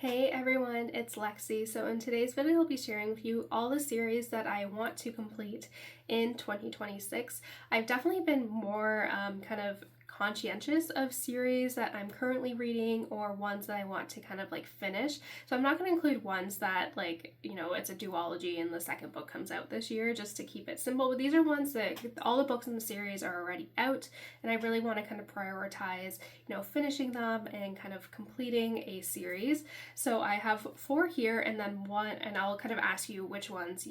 Hey everyone, it's Lexi. So in today's video, I'll be sharing with you all the series that I want to complete in 2026. I've definitely been more kind of conscientious of series that I'm currently reading or ones that I want to kind of like finish. So I'm not going to include ones that like, it's a duology and the second book comes out this year just to keep it simple. But these are ones that all the books in the series are already out and I really want to kind of prioritize, finishing them and kind of completing a series. So I have 4 here and then one, and I'll kind of ask you which ones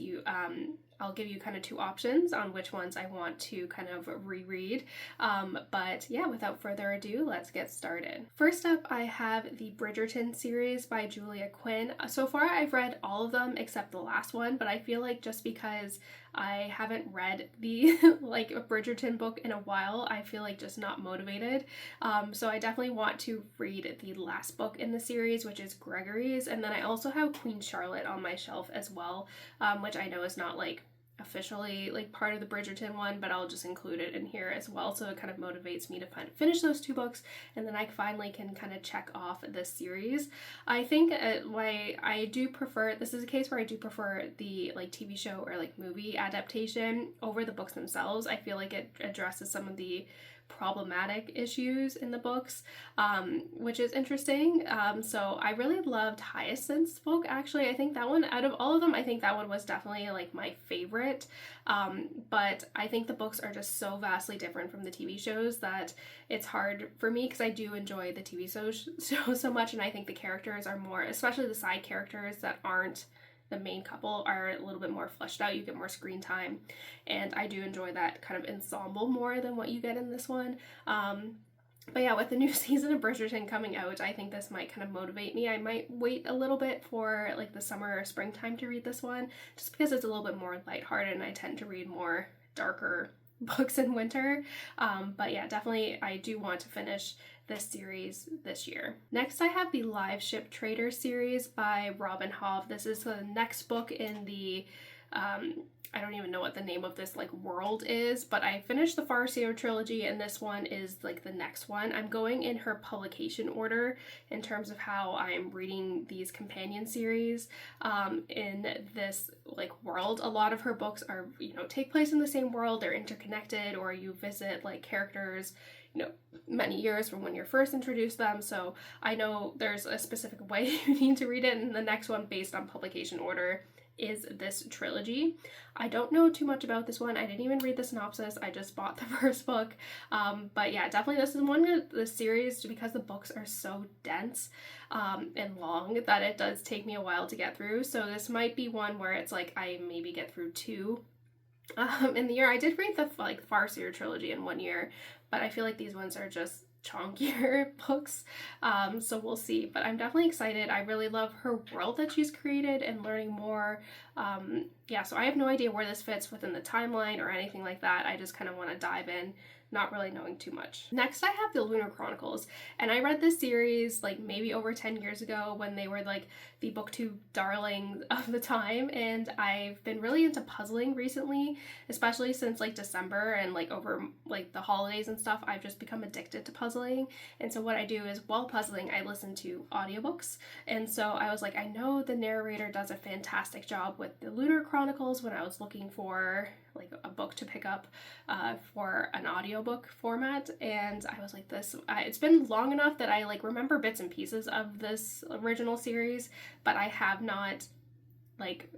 I'll give you kind of 2 options on which ones I want to kind of reread. But yeah, without further ado, let's get started. First up, I have the Bridgerton series by Julia Quinn. So far, I've read all of them except the last one, but I feel like just because I haven't read the like a Bridgerton book in a while, I feel like just not motivated. So I definitely want to read the last book in the series, which is Gregory's, and then I also have Queen Charlotte on my shelf as well, which I know is not like officially like part of the Bridgerton one, but I'll just include it in here as well, so it kind of motivates me to finish those 2 books, and then I finally can kind of check off this series. I think why I do prefer, this is a case where I do prefer the like TV show or like movie adaptation over the books themselves. I feel like it addresses some of the problematic issues in the books, which is interesting. So I really loved Hyacinth's book, actually. I think that one, out of all of them, I think that one was definitely like my favorite. But I think the books are just so vastly different from the TV shows that it's hard for me, because I do enjoy the TV show so much, and I think the characters are more, especially the side characters that aren't the main couple, are a little bit more fleshed out. You get more screen time, and I do enjoy that kind of ensemble more than what you get in this one. But yeah, with the new season of Bridgerton coming out, I think this might kind of motivate me. I might wait a little bit for like the summer or springtime to read this one, just because it's a little bit more lighthearted and I tend to read more darker books in winter. But yeah, definitely I do want to finish this series this year. Next, I have the Liveship Traders series by Robin Hobb. This is the next book in the I don't even know what the name of this like world is, but I finished the Farseer trilogy and this one is like the next one. I'm going in her publication order in terms of how I'm reading these companion series in this like world. A lot of her books are, take place in the same world, they're interconnected, or you visit like characters many years from when you're first introduced them. So I know there's a specific way you need to read it, and the next one based on publication order is this trilogy. I don't know too much about this one. I didn't even read the synopsis. I just bought the first book. But yeah, definitely this is one of the series, because the books are so dense and long, that it does take me a while to get through. So this might be one where it's like I maybe get through 2 in the year. I did read the Farseer trilogy in 1 year, but I feel like these ones are just chunkier books, so we'll see. But I'm definitely excited. I really love her world that she's created and learning more. Yeah, so I have no idea where this fits within the timeline or anything like that. I just kind of want to dive in, not really knowing too much. Next, I have the Lunar Chronicles, and I read this series like maybe over 10 years ago when they were like the booktube darling of the time, and I've been really into puzzling recently, especially since like December and like over like the holidays and stuff. I've just become addicted to puzzling, and so what I do is while puzzling I listen to audiobooks. And so I was like, I know the narrator does a fantastic job with the Lunar Chronicles when I was looking for like a book to pick up for an audiobook format, and I was like, it's been long enough that I like remember bits and pieces of this original series, but I have not like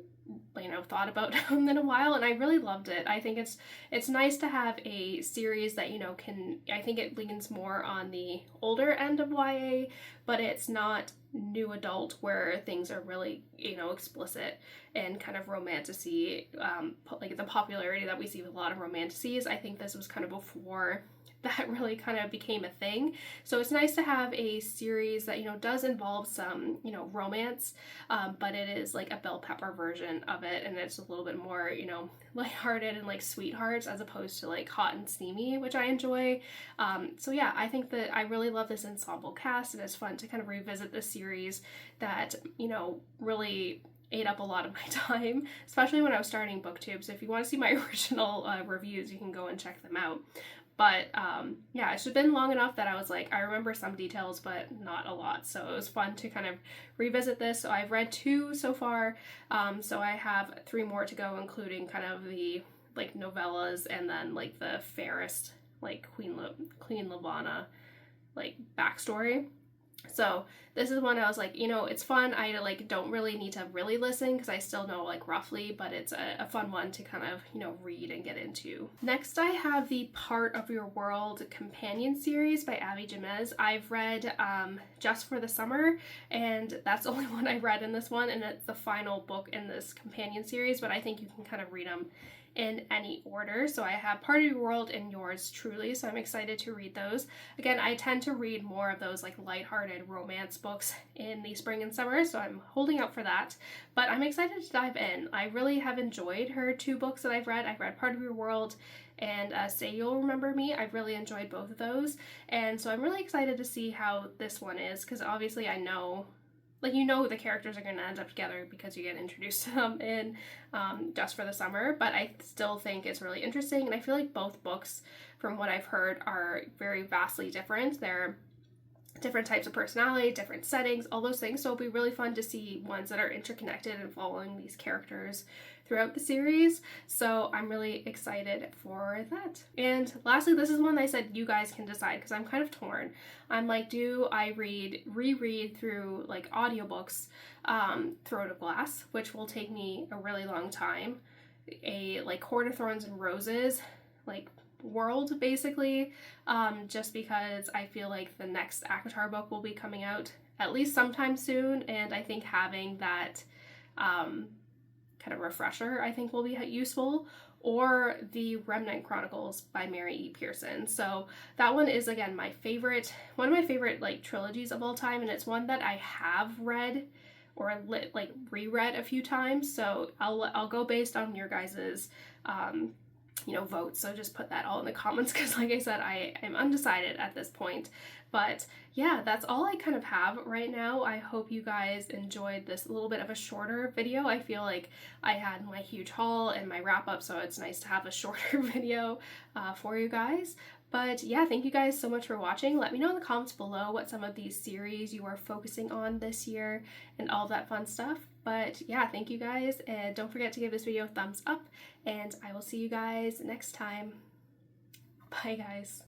thought about them in a while, and I really loved it. I think it's nice to have a series that I think it leans more on the older end of YA, but it's not new adult where things are really explicit and kind of romantasy, like the popularity that we see with a lot of romantasies. I think this was kind of before that really kind of became a thing. So it's nice to have a series that does involve some romance, but it is like a bell pepper version of it, and it's a little bit more lighthearted and like sweethearts as opposed to like hot and steamy, which I enjoy. So yeah, I think that I really love this ensemble cast, and it's fun to kind of revisit this series that really ate up a lot of my time, especially when I was starting booktube. So if you want to see my original reviews, you can go and check them out. But yeah, it's just been long enough that I was like, I remember some details, but not a lot. So it was fun to kind of revisit this. So I've read 2 so far. So I have 3 more to go, including kind of the like novellas and then like the fairest, like Queen Lavanna like backstory. So this is one I was like, you know, it's fun. I like don't really need to really listen because I still know like roughly, but it's a fun one to kind of, you know, read and get into. Next, I have the Part of Your World companion series by Abby Jimenez. I've read Just for the Summer, and that's the only one I read in this one, and it's the final book in this companion series, but I think you can kind of read them in any order. So I have Part of Your World and Yours Truly, so I'm excited to read those. Again, I tend to read more of those like lighthearted romance books in the spring and summer, so I'm holding out for that, but I'm excited to dive in. I really have enjoyed her 2 books that I've read. I've read Part of Your World and Say You'll Remember Me. I've really enjoyed both of those, and so I'm really excited to see how this one is, because obviously I know, like, you know, the characters are going to end up together because you get introduced to them in Just for the Summer, but I still think it's really interesting, and I feel like both books, from what I've heard, are very vastly different. They're different types of personality, different settings, all those things, so it'll be really fun to see ones that are interconnected and following these characters throughout the series, so I'm really excited for that. And lastly, this is one I said you guys can decide, because I'm kind of torn. I'm like, do I reread through like audiobooks Throat of Glass, which will take me a really long time, a like Court of Thorns and Roses like world basically, just because I feel like the next ACOTAR book will be coming out at least sometime soon, and I think having that kind of refresher I think will be useful, or the Remnant Chronicles by Mary E. Pearson. So that one is, again, one of my favorite like trilogies of all time, and it's one that I have read or like reread a few times, so I'll go based on your guys's you know, votes, so just put that all in the comments, because like I said, I am undecided at this point. But yeah, that's all I kind of have right now. I hope you guys enjoyed this little bit of a shorter video. I feel like I had my huge haul and my wrap up, so it's nice to have a shorter video for you guys. But yeah, thank you guys so much for watching. Let me know in the comments below what some of these series you are focusing on this year and all of that fun stuff. But yeah, thank you guys, and don't forget to give this video a thumbs up, and I will see you guys next time. Bye guys.